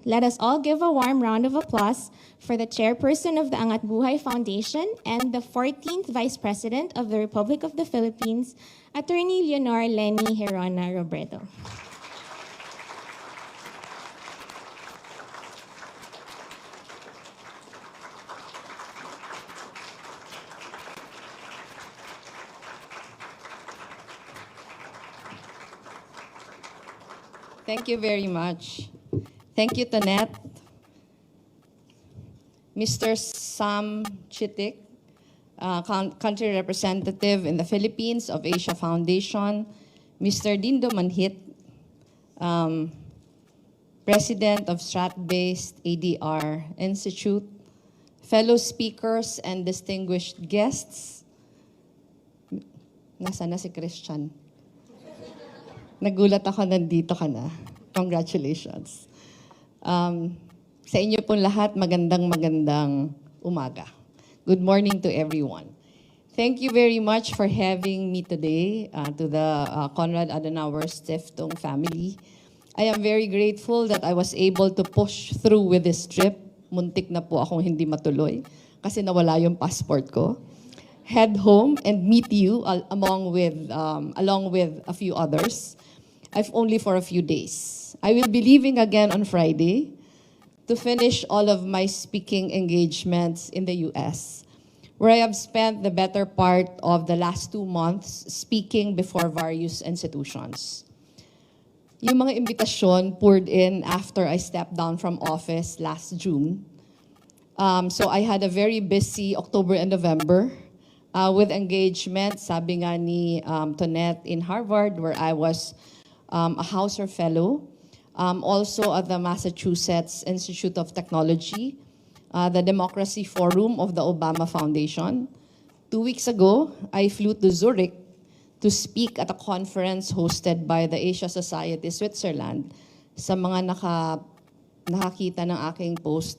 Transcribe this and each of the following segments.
Let us all give a warm round of applause for the chairperson of the Angat Buhay Foundation and the 14th Vice President of the Republic of the Philippines, Attorney Leonor LENI Robredo. Thank you very much. Thank you, Tonette. Mr. Sam Chitik, country representative in the Philippines of Asia Foundation. Mr. Dindo Manhit, president of Strat-based ADR Institute. Fellow speakers and distinguished guests. Nasaan na si Christian? Nagulat ako, nandito ka na. Congratulations. Sa inyo pong lahat, magandang umaga. Good morning to everyone. Thank you very much for having me today to the Konrad Adenauer Stiftung family. I am very grateful that I was able to push through with this trip. Muntik na po akong hindi matuloy kasi nawala yung passport ko. Head home and meet you along with a few others. I've only for a few days. I will be leaving again on Friday to finish all of my speaking engagements in the US, where I have spent the better part of the last 2 months speaking before various institutions. Yung mga imbitasyon poured in after I stepped down from office last June. So I had a very busy October and November with engagements, sabi nga ni Tonette, in Harvard, where I was a Hauser Fellow, also at the Massachusetts Institute of Technology, the Democracy Forum of the Obama Foundation. 2 weeks ago, I flew to Zurich to speak at a conference hosted by the Asia Society Switzerland. Sa mga nakakita ng aking post,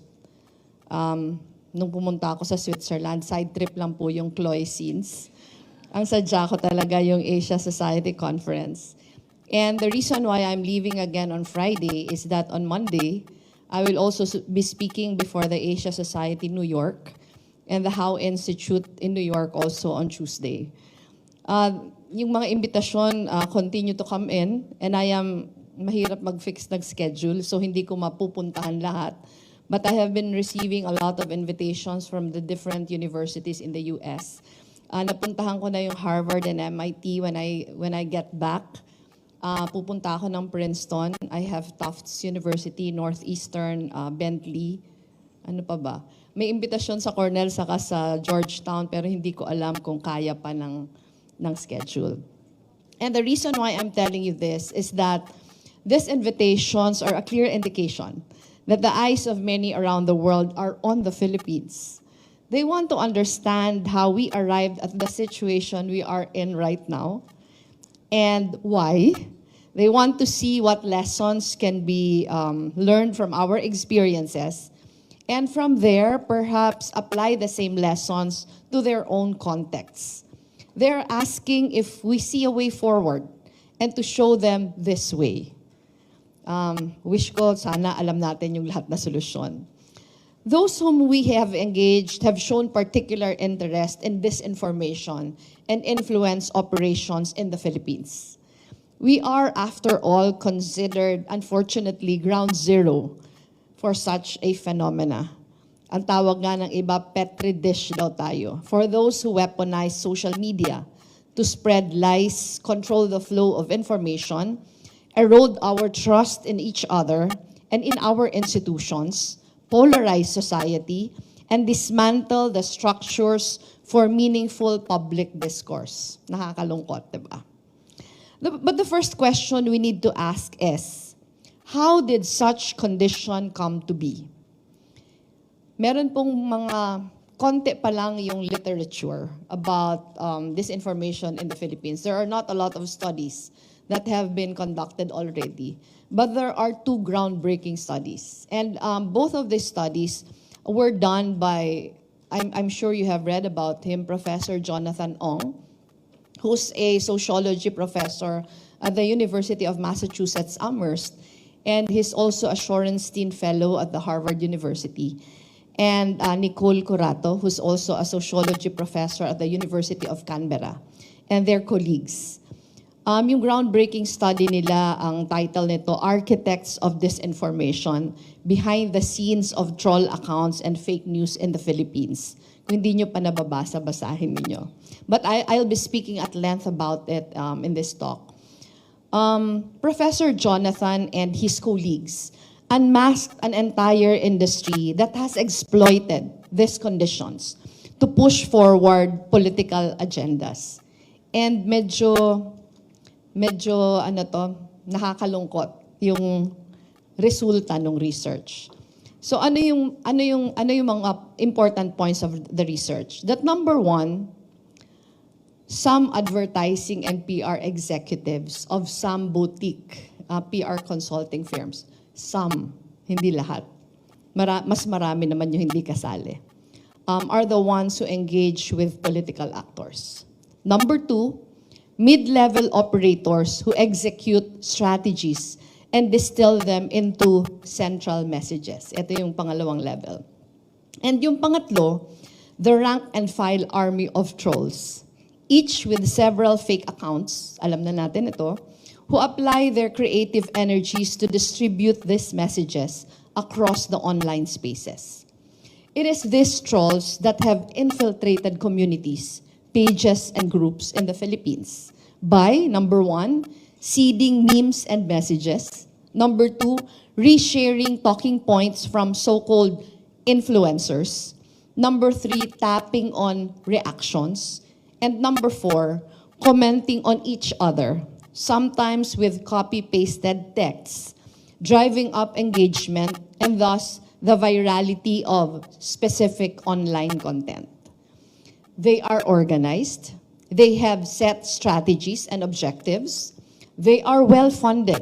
nung pumunta ako sa Switzerland, side trip lang po yung Chloe scenes. Ang sadya ko talaga yung Asia Society Conference. And the reason why I'm leaving again on Friday is that on Monday, I will also be speaking before the Asia Society New York and the Howe Institute in New York also on Tuesday. Yung mga imbitasyon continue to come in, and I am mahirap mag-fix ng schedule, so hindi ko mapupuntahan lahat. But I have been receiving a lot of invitations from the different universities in the US. Napuntahan ko na yung Harvard and MIT when I get back. Pupunta ako ng Princeton. I have Tufts University, Northeastern, Bentley. Ano pa ba? May imbitasyon sa Cornell saka sa Georgetown, pero hindi ko alam kung kaya pa ng schedule. And the reason why I'm telling you this is that these invitations are a clear indication that the eyes of many around the world are on the Philippines. They want to understand how we arrived at the situation we are in right now and why. They want to see what lessons can be learned from our experiences, and from there, perhaps apply the same lessons to their own contexts. They're asking if we see a way forward and to show them this way. Wish ko sana alam natin yung lahat na solusyon. Those whom we have engaged have shown particular interest in disinformation and influence operations in the Philippines. We are, after all, considered, unfortunately, ground zero for such a phenomena. Ang tawag nga ng iba, petri dish daw tayo. For those who weaponize social media to spread lies, control the flow of information, erode our trust in each other and in our institutions, polarize society, and dismantle the structures for meaningful public discourse. Nakakalungkot, diba? But the first question we need to ask is, how did such condition come to be? Meron pong mga konti pa lang yung literature about disinformation in the Philippines. There are not a lot of studies that have been conducted already, but there are 2 groundbreaking studies. And both of these studies were done by, I'm sure you have read about him, Professor Jonathan Ong, who's a sociology professor at the University of Massachusetts Amherst. and he's also a Shorenstein Fellow at the Harvard University. And Nicole Curato, who's also a sociology professor at the University of Canberra, and their colleagues. Yung groundbreaking study nila, ang title nito, Architects of Disinformation, Behind the Scenes of Troll Accounts and Fake News in the Philippines. Kung hindi nyo pa nababasa, basahin niyo. But I'll be speaking at length about it in this talk. Professor Jonathan and his colleagues unmasked an entire industry that has exploited these conditions to push forward political agendas. And medyo nakakalungkot yung resulta ng research. So ano yung mga important points of the research? That number one, some advertising and PR executives of some boutique PR consulting firms, some, hindi lahat, mas marami naman yung hindi kasali, are the ones who engage with political actors. Number two, mid-level operators who execute strategies and distill them into central messages. Ito yung pangalawang level. And yung pangatlo, the rank and file army of trolls, each with several fake accounts, alam na natin ito, who apply their creative energies to distribute these messages across the online spaces. It is these trolls that have infiltrated communities, pages, and groups in the Philippines by, number one, seeding memes and messages. Number two, resharing talking points from so-called influencers. Number three, tapping on reactions. And number four, commenting on each other, sometimes with copy-pasted texts, driving up engagement and thus the virality of specific online content. They are organized, they have set strategies and objectives, they are well-funded,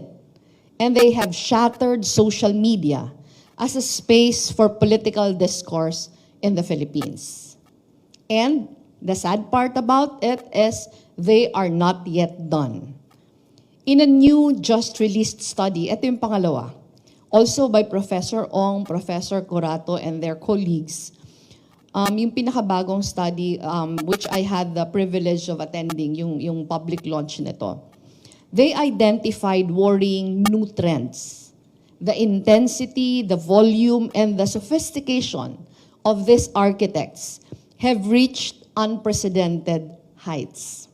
and they have shattered social media as a space for political discourse in the Philippines. And the sad part about it is they are not yet done. In a new, just-released study, ito yung pangalawa, also by Professor Ong, Professor Curato, and their colleagues, yung pinakabagong study, which I had the privilege of attending, yung public launch nito, they identified worrying new trends. The intensity, the volume, and the sophistication of these architects have reached unprecedented heights.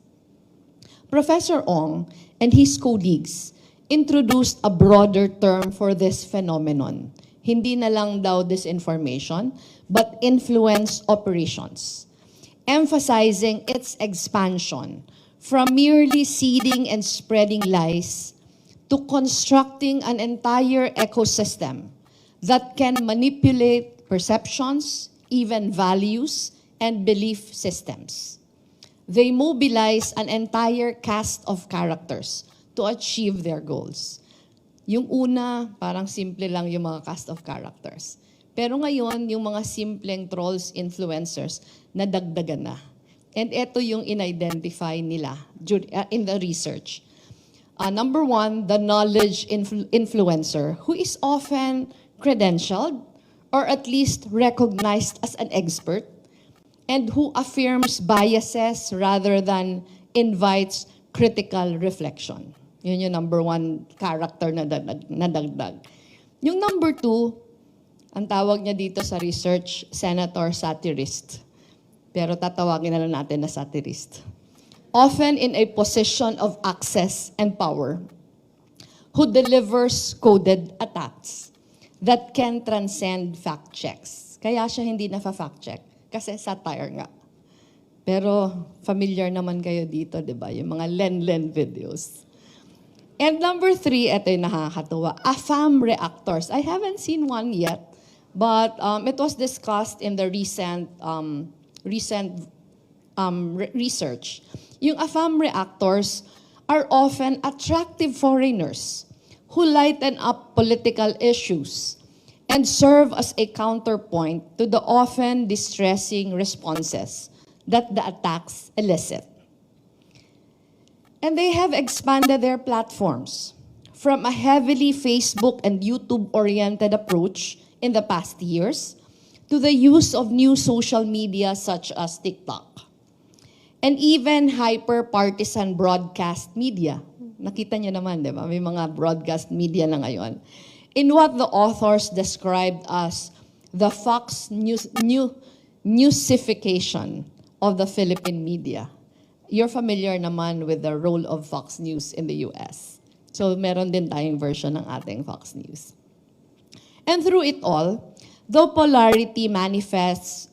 Professor Ong and his colleagues introduced a broader term for this phenomenon. Hindi na lang daw disinformation, but influence operations, emphasizing its expansion from merely seeding and spreading lies to constructing an entire ecosystem that can manipulate perceptions, even values, and belief systems. They mobilize an entire cast of characters to achieve their goals. Yung una, parang simple lang yung mga cast of characters. Pero ngayon, yung mga simpleng trolls, influencers, nadagdagan na. And ito yung in-identify nila in the research. Number one, the knowledge influencer, who is often credentialed or at least recognized as an expert, and who affirms biases rather than invites critical reflection. Yun yung number one character na nadagdag. Yung number two, ang tawag niya dito sa research, senator satirist. Pero tatawagin na lang natin na satirist. Often in a position of access and power, who delivers coded attacks that can transcend fact checks. Kaya siya hindi na-fact check. Kasi satire nga. Pero familiar naman kayo dito, di ba? Yung mga len-len videos. And number three, ito yung nakakatuwa, AFAM reactors. I haven't seen one yet, but it was discussed in the recent research. Yung AFAM reactors are often attractive foreigners who lighten up political issues and serve as a counterpoint to the often distressing responses that the attacks elicit. And they have expanded their platforms from a heavily Facebook and YouTube-oriented approach in the past years to the use of new social media such as TikTok. And even hyper-partisan broadcast media. Nakita niyo naman, di ba? May mga broadcast media na ngayon. In what the authors described as the Fox Newsification of the Philippine media. You're familiar naman with the role of Fox News in the US. So meron din tayong version ng ating Fox News. And through it all, the polarity manifests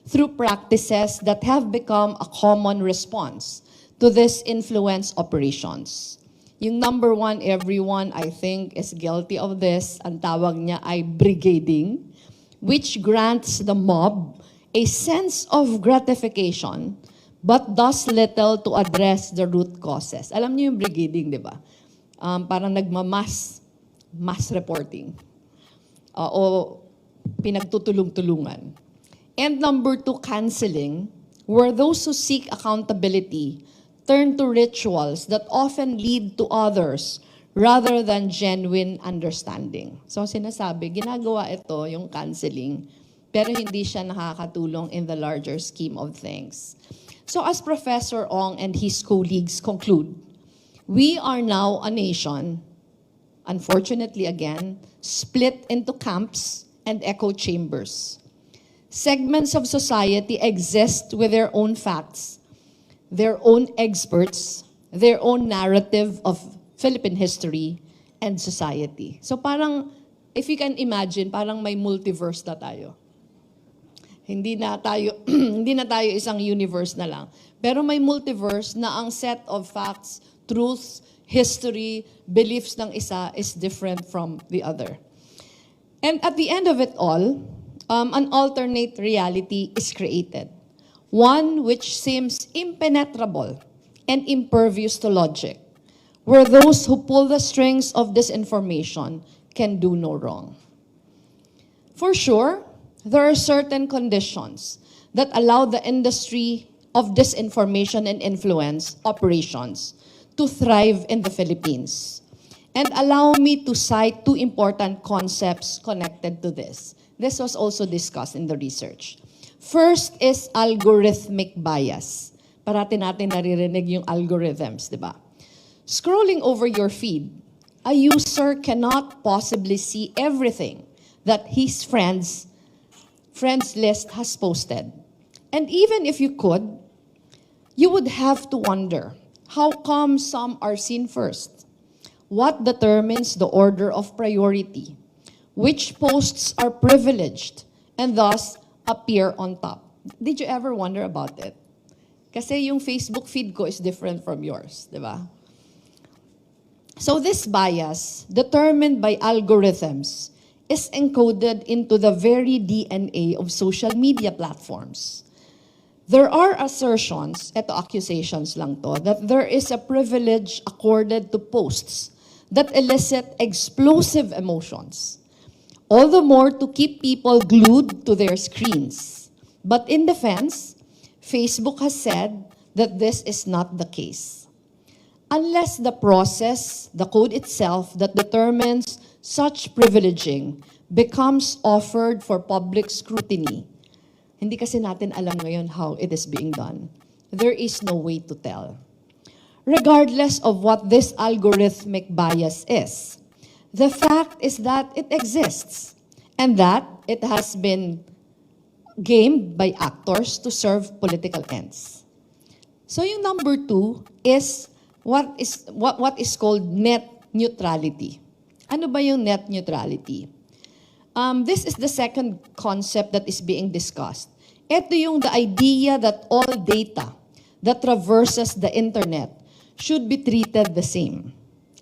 through practices that have become a common response to this influence operations. Yung number one, everyone, I think, is guilty of this. Ang tawag niya ay brigading, which grants the mob a sense of gratification but does little to address the root causes. Alam niyo yung brigading, di ba? Parang mass reporting. O pinagtutulong-tulungan. And number two, canceling, where those who seek accountability turn to rituals that often lead to others rather than genuine understanding. So sinasabi, ginagawa ito, yung canceling, pero hindi siya nakakatulong in the larger scheme of things. So as Professor Ong and his colleagues conclude, we are now a nation, unfortunately again, split into camps and echo chambers. Segments of society exist with their own facts, their own experts, their own narrative of Philippine history and society. So parang, if you can imagine, parang may multiverse na tayo. Hindi na tayo isang universe na lang. Pero may multiverse na ang set of facts, truths, history, beliefs ng isa is different from the other. And at the end of it all, an alternate reality is created. One which seems impenetrable and impervious to logic, where those who pull the strings of disinformation can do no wrong. For sure, there are certain conditions that allow the industry of disinformation and influence operations to thrive in the Philippines. And allow me to cite two important concepts connected to this. This was also discussed in the research. First is algorithmic bias. Parati natin naririnig yung algorithms, di ba? Scrolling over your feed, a user cannot possibly see everything that his friends list has posted. And even if you could, you would have to wonder, how come some are seen first? What determines the order of priority? Which posts are privileged and thus appear on top? Did you ever wonder about it? Kasi yung Facebook feed ko is different from yours, di ba? So this bias, determined by algorithms, is encoded into the very DNA of social media platforms. There are assertions, accusations lang to, that there is a privilege accorded to posts that elicit explosive emotions. All the more to keep people glued to their screens. But in defense, Facebook has said that this is not the case. Unless the process, the code itself that determines such privileging becomes offered for public scrutiny, hindi kasi natin alam ngayon how it is being done. There is no way to tell. Regardless of what this algorithmic bias is, the fact is that it exists and that it has been gamed by actors to serve political ends. So yung number two is what is called net neutrality. Ano ba yung net neutrality? This is the second concept that is being discussed. Ito yung the idea that all data that traverses the internet should be treated the same.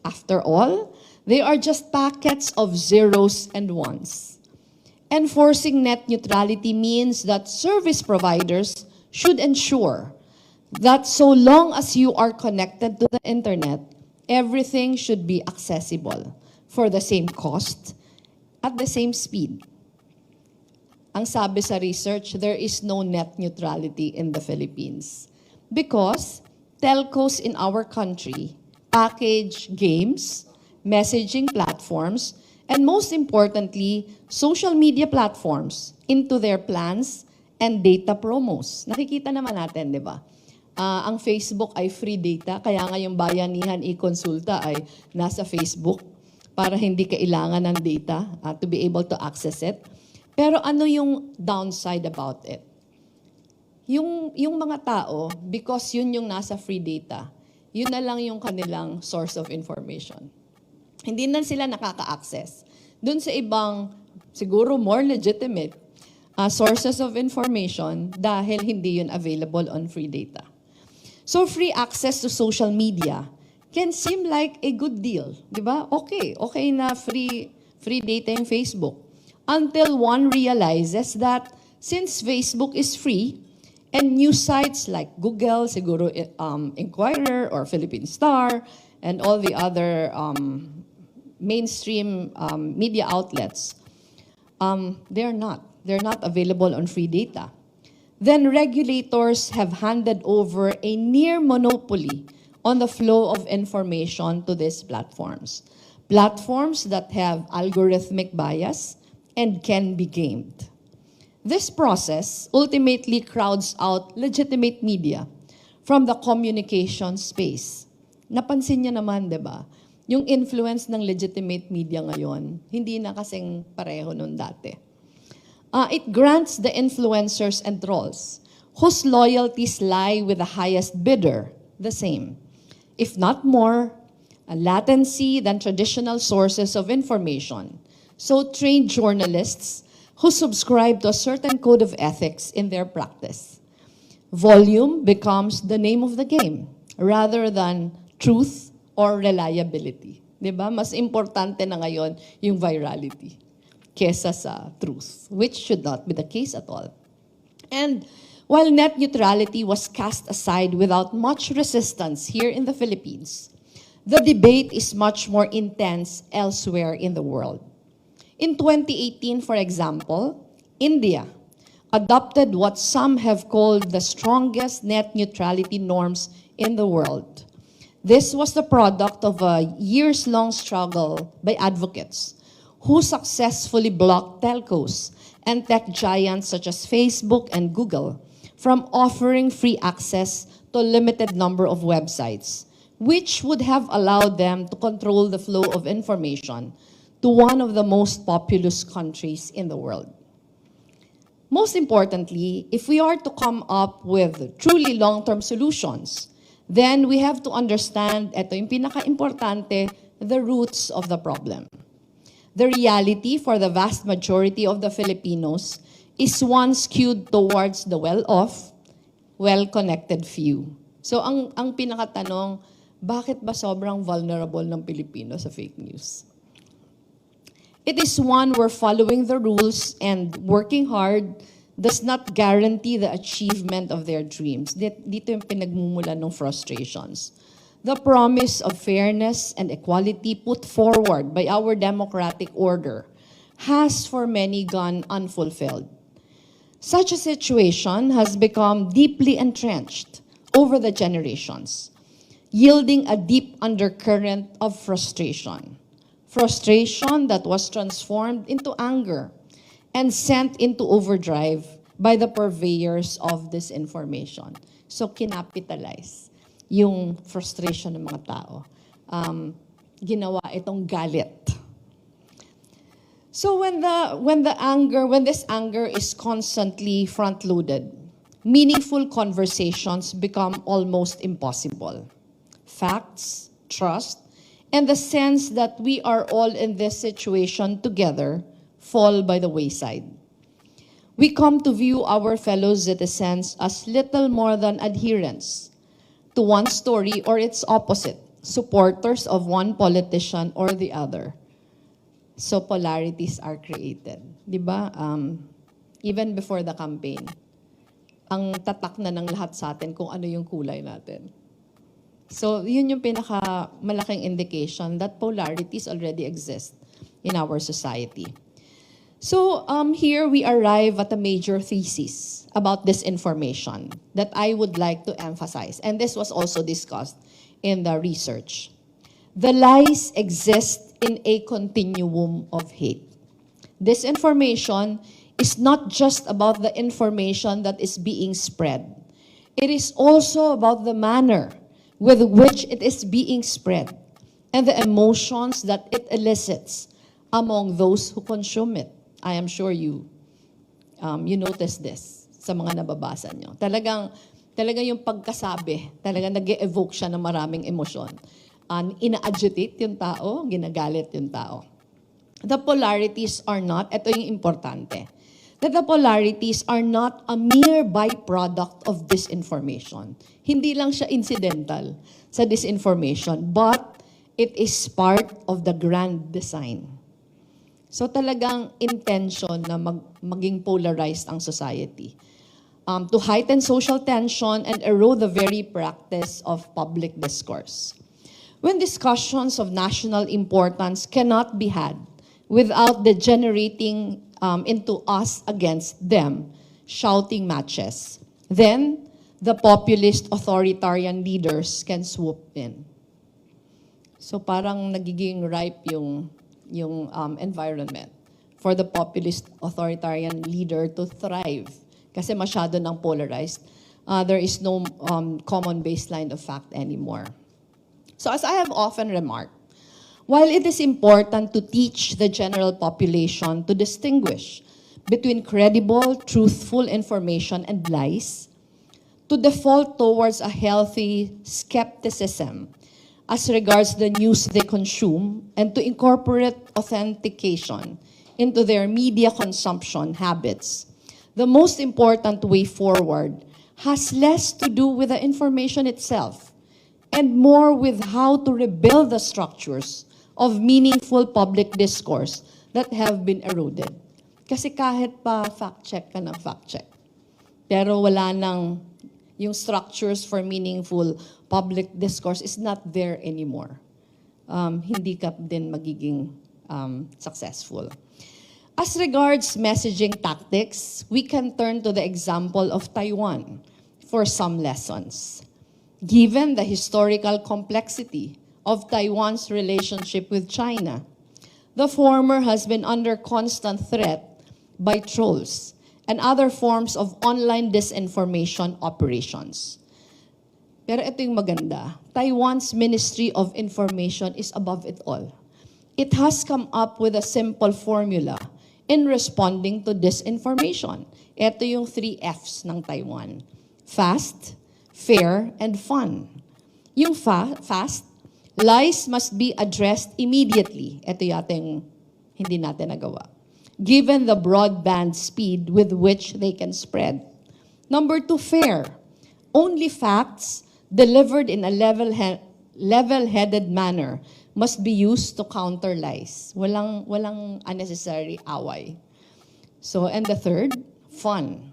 After all, they are just packets of zeros and ones. Enforcing net neutrality means that service providers should ensure that so long as you are connected to the internet, everything should be accessible for the same cost, at the same speed. Ang sabi sa research, there is no net neutrality in the Philippines because telcos in our country package games, messaging platforms, and most importantly, social media platforms into their plans and data promos. Nakikita naman natin, di ba? Ang Facebook ay free data, kaya nga yung bayanihan e-consulta ay nasa Facebook para hindi kailangan ng data to be able to access it. Pero ano yung downside about it? Yung mga tao, because yun yung nasa free data, yun na lang yung kanilang source of information. Hindi na sila nakaka-access. Doon sa ibang, siguro more legitimate sources of information dahil hindi yun available on free data. So free access to social media can seem like a good deal, di ba? Okay na free data yung Facebook. Until one realizes that since Facebook is free, and news sites like Google, siguro Inquirer or Philippine Star, and all the other mainstream media outlets, they're not available on free data. Then regulators have handed over a near monopoly on the flow of information to these platforms. Platforms that have algorithmic bias and can be gamed. This process ultimately crowds out legitimate media from the communication space. Napansin niya naman, di ba? Yung influence ng legitimate media ngayon, hindi na kasing pareho nun dati. It grants the influencers and trolls, whose loyalties lie with the highest bidder, the same, if not more, a latency than traditional sources of information. So trained journalists who subscribe to a certain code of ethics in their practice. Volume becomes the name of the game, rather than truth or reliability. Diba? Mas importante na ngayon yung virality kesa sa truth, which should not be the case at all. And while net neutrality was cast aside without much resistance here in the Philippines, the debate is much more intense elsewhere in the world. In 2018, for example, India adopted what some have called the strongest net neutrality norms in the world. This was the product of a years-long struggle by advocates who successfully blocked telcos and tech giants such as Facebook and Google from offering free access to a limited number of websites, which would have allowed them to control the flow of information to one of the most populous countries in the world. Most importantly, if we are to come up with truly long-term solutions, then we have to understand, ito yung pinaka-importante, the roots of the problem. The reality for the vast majority of the Filipinos is one skewed towards the well-off, well-connected few. So ang pinakatanong, bakit ba sobrang vulnerable ng Pilipino sa fake news? It is one where following the rules and working hard does not guarantee the achievement of their dreams. Dito yung pinagmumulan ng frustrations. The promise of fairness and equality put forward by our democratic order has for many gone unfulfilled. Such a situation has become deeply entrenched over the generations, yielding a deep undercurrent of frustration. Frustration that was transformed into anger and sent into overdrive by the purveyors of disinformation. So kinapitalize yung frustration ng mga tao. Ginawa itong galit. So when this anger is constantly front-loaded, meaningful conversations become almost impossible. Facts, trust, and the sense that we are all in this situation together fall by the wayside. We come to view our fellow citizens as little more than adherents to one story or its opposite, supporters of one politician or the other. So polarities are created. Di ba? Even before the campaign, ang tatak na ng lahat sa atin kung ano yung kulay natin. So yun yung pinakamalaking indication that polarities already exist in our society. So here we arrive at a major thesis about disinformation that I would like to emphasize. And this was also discussed in the research. The lies exist in a continuum of hate. Disinformation is not just about the information that is being spread. It is also about the manner with which it is being spread and the emotions that it elicits among those who consume it. I am sure you notice this sa mga nababasa nyo. Talagang yung pagkasabi, talagang nag-evoke siya ng maraming emosyon. Ina-agitate yung tao, ginagalit yung tao. The polarities are not, ito yung importante, that the polarities are not a mere byproduct of disinformation. Hindi lang siya incidental sa disinformation, but it is part of the grand design. So talagang intention na maging polarized ang society. To heighten social tension and erode the very practice of public discourse. When discussions of national importance cannot be had without degenerating into us against them, shouting matches, then the populist authoritarian leaders can swoop in. So parang nagiging ripe yung environment for the populist authoritarian leader to thrive. Kasi masyado nang polarized. There is no common baseline of fact anymore. So as I have often remarked, while it is important to teach the general population to distinguish between credible, truthful information and lies, to default towards a healthy skepticism as regards the news they consume, and to incorporate authentication into their media consumption habits, the most important way forward has less to do with the information itself and more with how to rebuild the structures of meaningful public discourse that have been eroded. Kasi kahit pa fact-check ka ng fact-check, pero wala nang yung structures for meaningful public discourse is not there anymore. Hindi ka din magiging successful. As regards messaging tactics, we can turn to the example of Taiwan for some lessons. Given the historical complexity of Taiwan's relationship with China, the former has been under constant threat by trolls and other forms of online disinformation operations. Pero ito yung maganda. Taiwan's Ministry of Information is above it all. It has come up with a simple formula in responding to disinformation. Ito yung 3 Fs ng Taiwan. Fast, fair, and fun. Yung fast, lies must be addressed immediately. Ito yata yung hindi natin nagawa. Given the broadband speed with which they can spread. Number 2, fair. Only facts delivered in a level-headed manner must be used to counter lies. Walang unnecessary away. So, and the third, fun.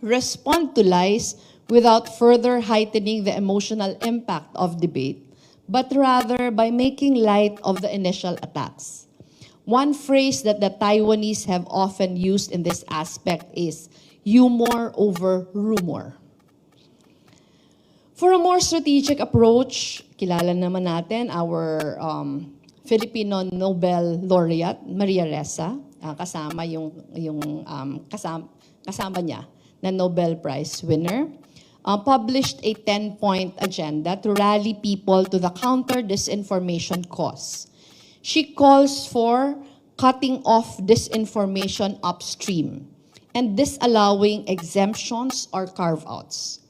Respond to lies without further heightening the emotional impact of debate, but rather by making light of the initial attacks. One phrase that the Taiwanese have often used in this aspect is humor over rumor. For a more strategic approach, kilala naman natin our Filipino Nobel laureate, Maria Ressa, kasama kasama niya na Nobel Prize winner, published a 10-point agenda to rally people to the counter-disinformation cause. She calls for cutting off disinformation upstream and disallowing exemptions or carve-outs.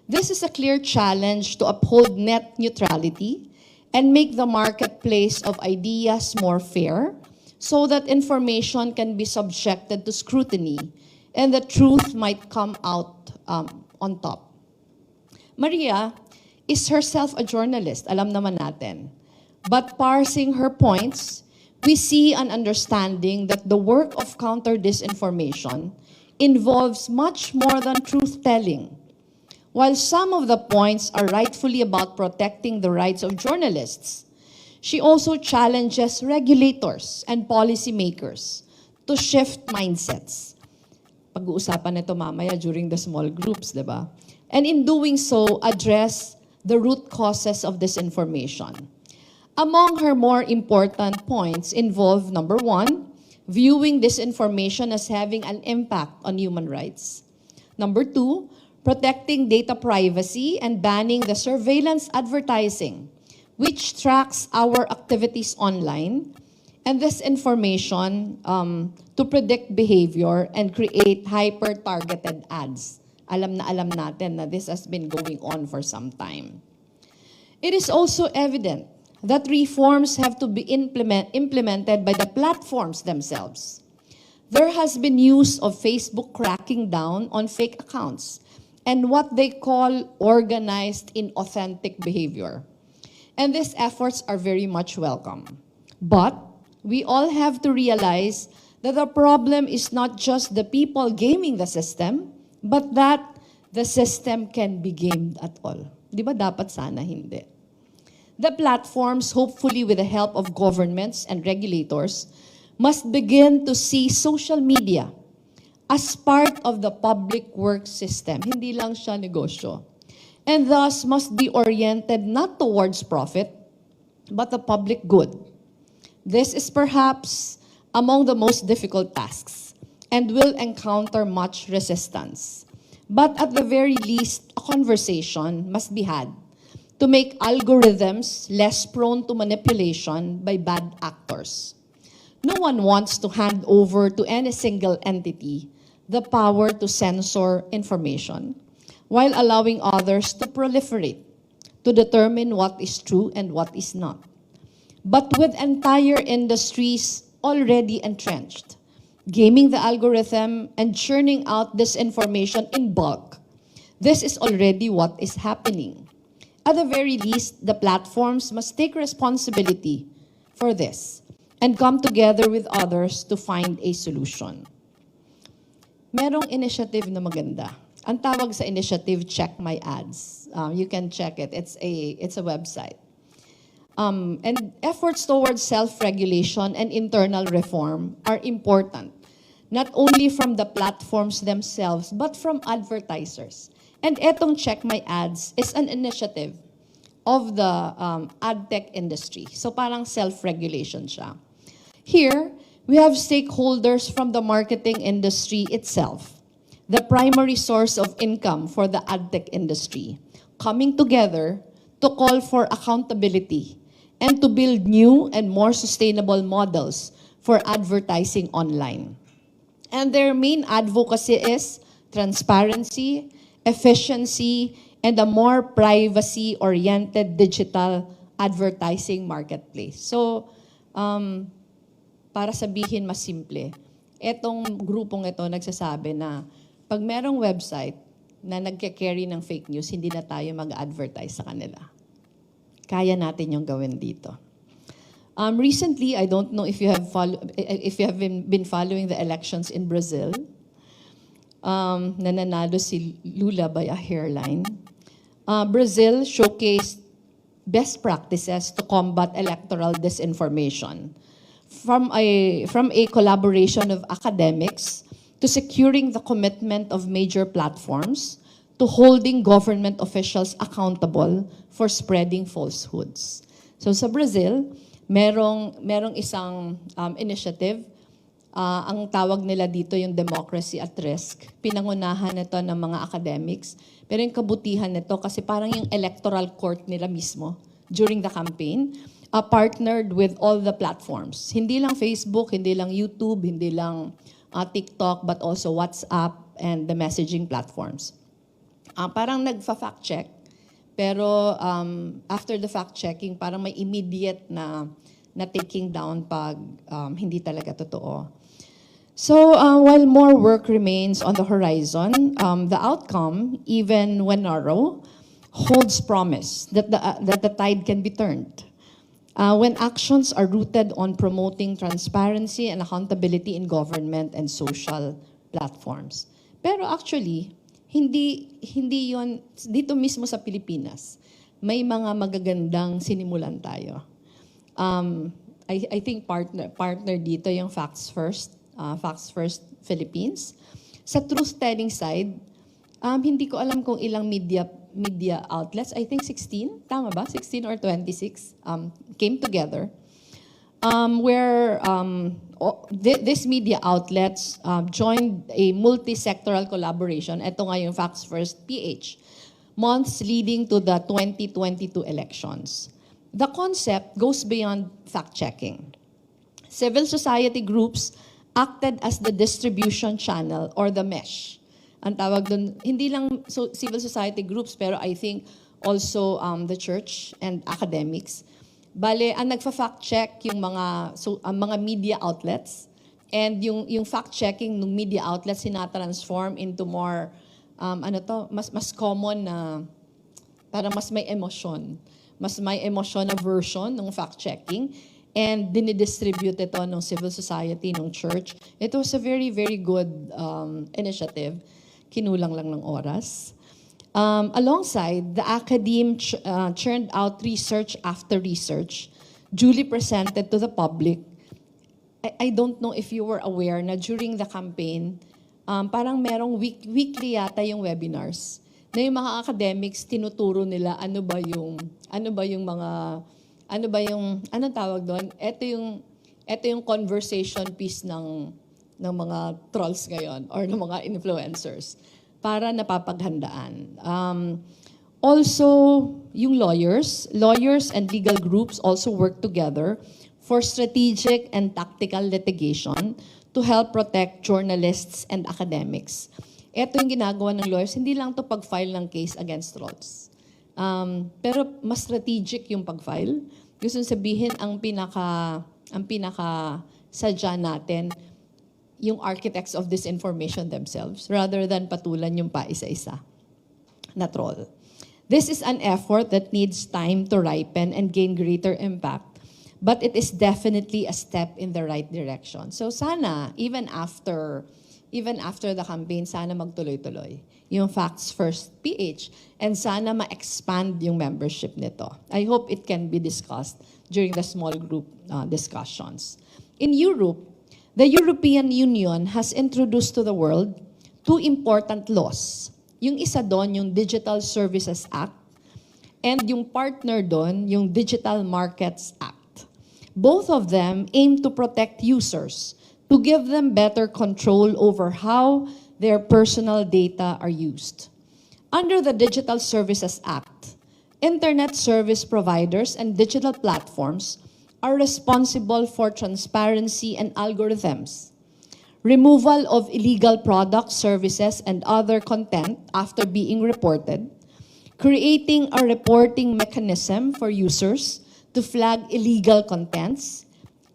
This is a clear challenge to uphold net neutrality and make the marketplace of ideas more fair so that information can be subjected to scrutiny and the truth might come out on top. Maria is herself a journalist, alam naman natin. But parsing her points, we see an understanding that the work of counter-disinformation involves much more than truth-telling. While some of the points are rightfully about protecting the rights of journalists, she also challenges regulators and policymakers to shift mindsets. Pag-uusapan nito mamaya during the small groups, di ba? And in doing so, address the root causes of disinformation. Among her more important points involve, number one, viewing disinformation as having an impact on human rights. Number two, protecting data privacy and banning the surveillance advertising, which tracks our activities online, and this information to predict behavior and create hyper-targeted ads. Alam natin na this has been going on for some time. It is also evident that reforms have to be implemented by the platforms themselves. There has been use of Facebook cracking down on fake accounts and what they call organized inauthentic behavior. And these efforts are very much welcome. But we all have to realize that the problem is not just the people gaming the system, but that the system can be gamed at all. Di ba dapat sana hindi? The platforms, hopefully with the help of governments and regulators, must begin to see social media as part of the public work system. Hindi lang siya negosyo. And thus must be oriented not towards profit, but the public good. This is perhaps among the most difficult tasks and will encounter much resistance. But at the very least, a conversation must be had to make algorithms less prone to manipulation by bad actors. No one wants to hand over to any single entity the power to censor information while allowing others to proliferate, to determine what is true and what is not. But with entire industries already entrenched, gaming the algorithm and churning out disinformation in bulk, this is already what is happening. At the very least, the platforms must take responsibility for this and come together with others to find a solution. Merong initiative na maganda. Ang tawag sa initiative, Check My Ads. You can check it. It's a website. And efforts towards self-regulation and internal reform are important, not only from the platforms themselves, but from advertisers. And etong Check My Ads is an initiative of the ad tech industry. So parang self-regulation siya. Here, we have stakeholders from the marketing industry itself, the primary source of income for the ad tech industry, coming together to call for accountability and to build new and more sustainable models for advertising online. And their main advocacy is transparency, efficiency, and a more privacy-oriented digital advertising marketplace. So, para sabihin mas simple, etong grupong ito nagsasabi na pag merong website na nagke-carry ng fake news, hindi na tayo mag-advertise sa kanila. Kaya natin yung gawin dito. Recently, I don't know if you have been following the elections in Brazil. Nananalo si Lula by a hairline. Brazil showcased best practices to combat electoral disinformation. From a collaboration of academics to securing the commitment of major platforms to holding government officials accountable for spreading falsehoods. So sa Brazil, merong isang initiative. Ang tawag nila dito yung democracy at risk. Pinangunahan nito ng mga academics. Pero yung kabutihan nito kasi parang yung electoral court nila mismo during the campaign, partnered with all the platforms. Hindi lang Facebook, hindi lang YouTube, hindi lang TikTok, but also WhatsApp and the messaging platforms. Parang nagfa-fact check, pero after the fact checking, parang may immediate na taking down pag hindi talaga totoo. So while more work remains on the horizon, the outcome, even when narrow, holds promise that the tide can be turned. When actions are rooted on promoting transparency and accountability in government and social platforms. Pero actually, hindi yon dito mismo sa Pilipinas. May mga magagandang sinimulan tayo. I think partner dito yung Facts First Philippines. Sa truth-telling side, hindi ko alam kung ilang media media outlets, I think 16, tama ba? 16 or 26 came together where these media outlets joined a multi-sectoral collaboration. Ito nga yung Facts First PH, months leading to the 2022 elections. The concept goes beyond fact-checking. Civil society groups acted as the distribution channel or the mesh. Ang tawag dun, hindi lang civil society groups, pero I think also the church and academics. Bale, ang nagfa-fact check yung ang mga media outlets, and yung fact checking ng media outlets sina-transform into more mas common na parang mas may emosyon na version ng fact checking, and dinidistribute ito ng civil society, ng church. It was a very, very good initiative. Kinulang lang ng oras. Alongside, the academe churned out research after research, duly presented to the public. I don't know if you were aware na during the campaign, parang merong weekly yata yung webinars na yung mga academics tinuturo nila anong tawag doon? Ito yung conversation piece ng mga trolls ngayon or ng mga influencers para napapaghandaan. Also, yung lawyers and legal groups also work together for strategic and tactical litigation to help protect journalists and academics. Ito yung ginagawa ng lawyers, hindi lang to pag-file ng case against trolls. Pero mas strategic yung pag-file. Gusto sabihin, ang pinaka sadya natin, yung architects of this information themselves, rather than patulan yung paisa-isa na troll. This is an effort that needs time to ripen and gain greater impact, but it is definitely a step in the right direction. So sana, even after the campaign, sana magtuloy-tuloy yung Facts First PH, and sana ma-expand yung membership nito. I hope it can be discussed during the small group discussions. In Europe, the European Union has introduced to the world 2 important laws. Yung isa doon, yung Digital Services Act, and yung partner doon, yung Digital Markets Act. Both of them aim to protect users, to give them better control over how their personal data are used. Under the Digital Services Act, internet service providers and digital platforms are responsible for transparency and algorithms, removal of illegal products, services, and other content after being reported, creating a reporting mechanism for users to flag illegal contents,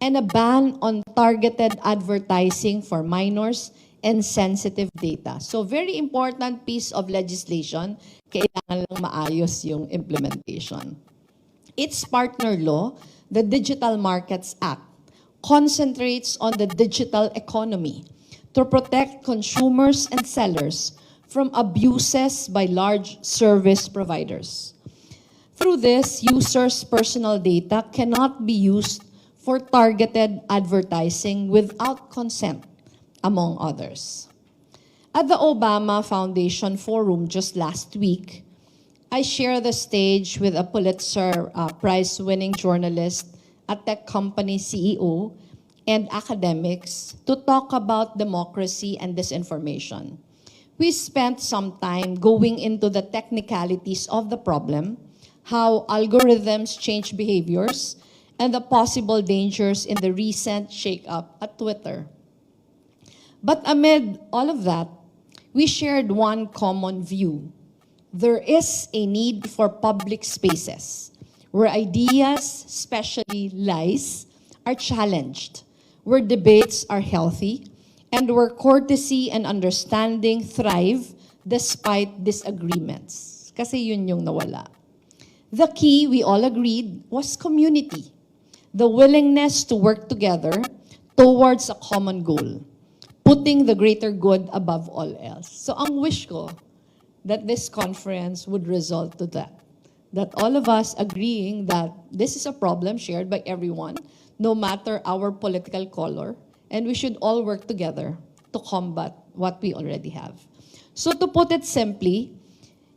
and a ban on targeted advertising for minors and sensitive data. So very important piece of legislation, kailangan lang maayos yung implementation. Its partner law, the Digital Markets Act, concentrates on the digital economy to protect consumers and sellers from abuses by large service providers. Through this, users' personal data cannot be used for targeted advertising without consent, among others. At the Obama Foundation Forum just last week, I share the stage with a Pulitzer Prize-winning journalist, a tech company CEO, and academics to talk about democracy and disinformation. We spent some time going into the technicalities of the problem, how algorithms change behaviors, and the possible dangers in the recent shake-up at Twitter. But amid all of that, we shared one common view. There is a need for public spaces where ideas, especially lies, are challenged, where debates are healthy, and where courtesy and understanding thrive despite disagreements. Kasi yun yung nawala. The key, we all agreed, was community. The willingness to work together towards a common goal, putting the greater good above all else. So ang wish ko, that this conference would result to that. That all of us agreeing that this is a problem shared by everyone, no matter our political color, and we should all work together to combat what we already have. So to put it simply,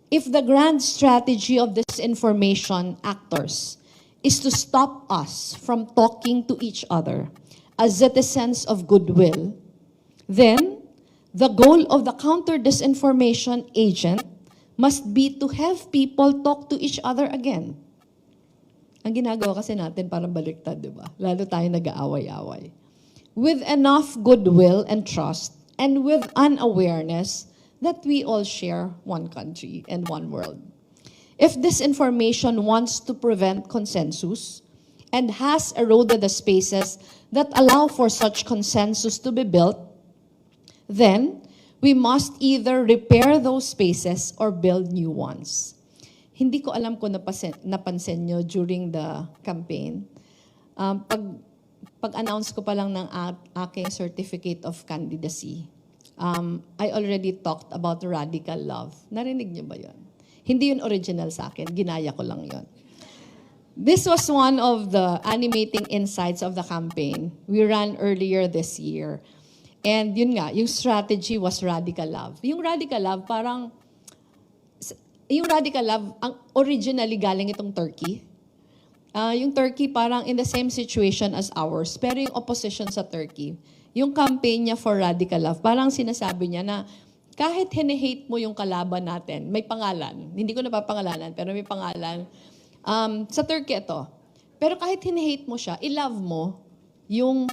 If the grand strategy of disinformation actors is to stop us from talking to each other as citizens of goodwill, then the goal of the counter-disinformation agent must be to have people talk to each other again. Ang ginagawa kasi natin parang baliktad, di ba? Lalo tayo nag-aaway-away. With enough goodwill and trust, and with an awareness that we all share one country and one world. If disinformation wants to prevent consensus and has eroded the spaces that allow for such consensus to be built, then we must either repair those spaces or build new ones. Hindi ko alam kung napansin nyo during the campaign. Pag-announce ko pa lang ng aking certificate of candidacy, I already talked about radical love. Narinig niyo ba yun? Hindi yun original sa akin. Ginaya ko lang yun. This was one of the animating insights of the campaign we ran earlier this year. And yun nga, yung strategy was radical love. Yung radical love, ang originally galing itong Turkey. Yung Turkey parang in the same situation as ours, pero yung opposition sa Turkey, yung campaign niya for radical love, parang sinasabi niya na kahit hine-hate mo yung kalaban natin, may pangalan, hindi ko napapangalanan, pero may pangalan, sa Turkey ito. Pero kahit hine-hate mo siya, i-love mo yung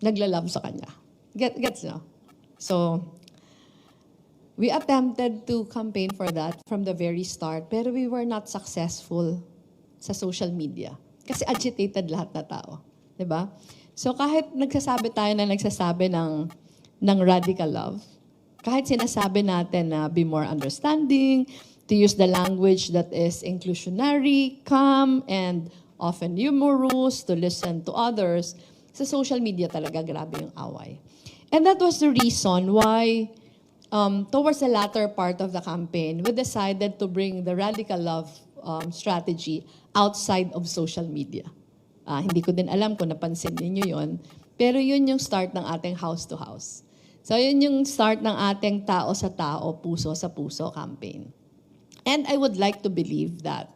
nagla-love sa kanya. Gets no? So, we attempted to campaign for that from the very start, pero we were not successful sa social media. Kasi agitated lahat na tao. Diba? So kahit nagsasabi tayo na nagsasabi ng radical love, kahit sinasabi natin na be more understanding, to use the language that is inclusionary, calm, and often humorous, to listen to others, sa social media talaga grabe yung away. And that was the reason why towards the latter part of the campaign, we decided to bring the radical love strategy outside of social media. Hindi ko din alam kung napansin niyo yon, pero yun yung start ng ating house-to-house. So yun yung start ng ating tao sa tao, puso sa puso campaign. And I would like to believe that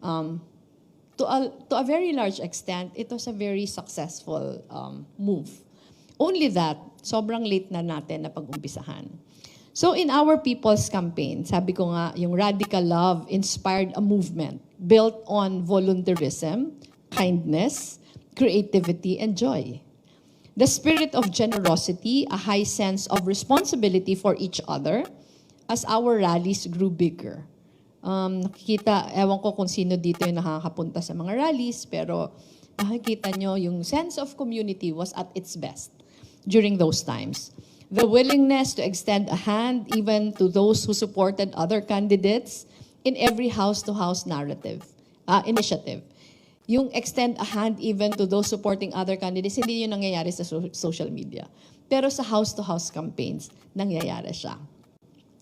to a very large extent, it was a very successful move. Only that, sobrang late na natin na pag-umpisahan. So in our People's Campaign, sabi ko nga, yung radical love inspired a movement built on volunteerism, kindness, creativity, and joy. The spirit of generosity, a high sense of responsibility for each other as our rallies grew bigger. Nakikita, ewan ko kung sino dito yung nakakapunta sa mga rallies, pero nakikita nyo yung sense of community was at its best during those times. The willingness to extend a hand even to those who supported other candidates in every house-to-house initiative. Yung extend a hand even to those supporting other candidates, hindi yun nangyayari sa social media. Pero sa house-to-house campaigns, nangyayari siya.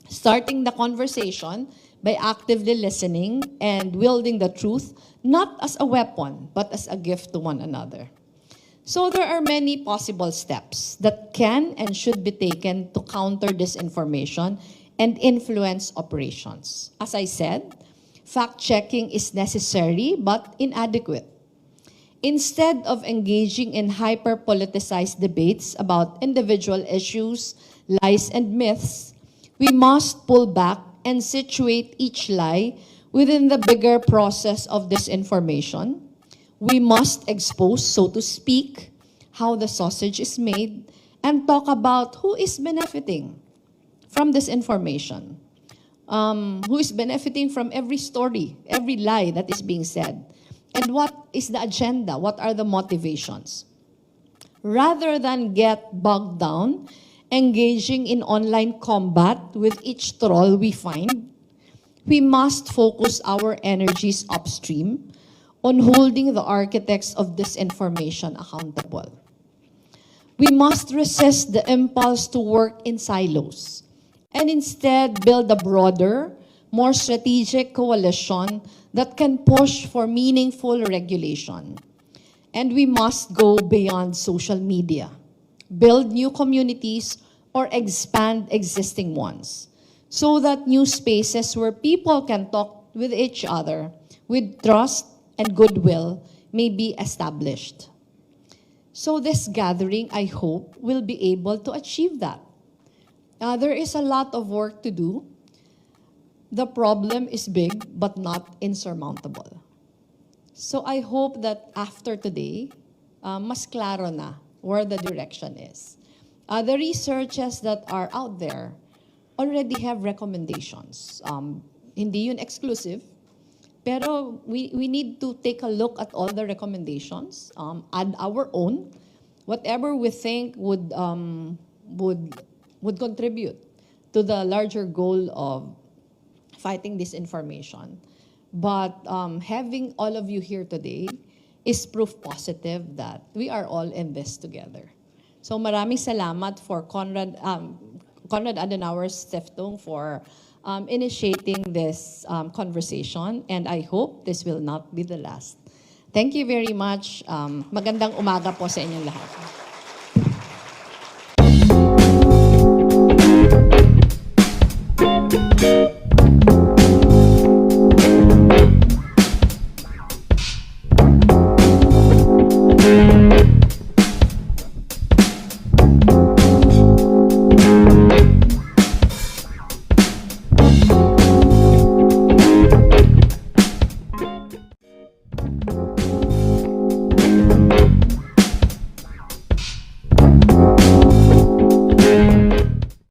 Starting the conversation by actively listening and wielding the truth, not as a weapon, but as a gift to one another. So there are many possible steps that can and should be taken to counter disinformation and influence operations. As I said, fact-checking is necessary but inadequate. Instead of engaging in hyper-politicized debates about individual issues, lies, and myths, we must pull back and situate each lie within the bigger process of disinformation. We must expose, so to speak, how the sausage is made and talk about who is benefiting from this information. Who is benefiting from every story, every lie that is being said. And what is the agenda? What are the motivations? Rather than get bogged down, engaging in online combat with each troll we find, we must focus our energies upstream on holding the architects of disinformation accountable. We must resist the impulse to work in silos and instead build a broader, more strategic coalition that can push for meaningful regulation. And we must go beyond social media, build new communities, or expand existing ones, so that new spaces where people can talk with each other with trust and goodwill may be established. So this gathering, I hope, will be able to achieve that. There is a lot of work to do. The problem is big but not insurmountable. So I hope that after today, mas klaro na where the direction is. The researches that are out there already have recommendations. Hindi yun exclusive, pero we need to take a look at all the recommendations, add our own, whatever we think would contribute to the larger goal of fighting disinformation. But having all of you here today is proof positive that we are all in this together. So maraming salamat for Konrad Adenauer Stiftung for initiating this conversation, and I hope this will not be the last. Thank you very much. Magandang umaga po sa inyong lahat.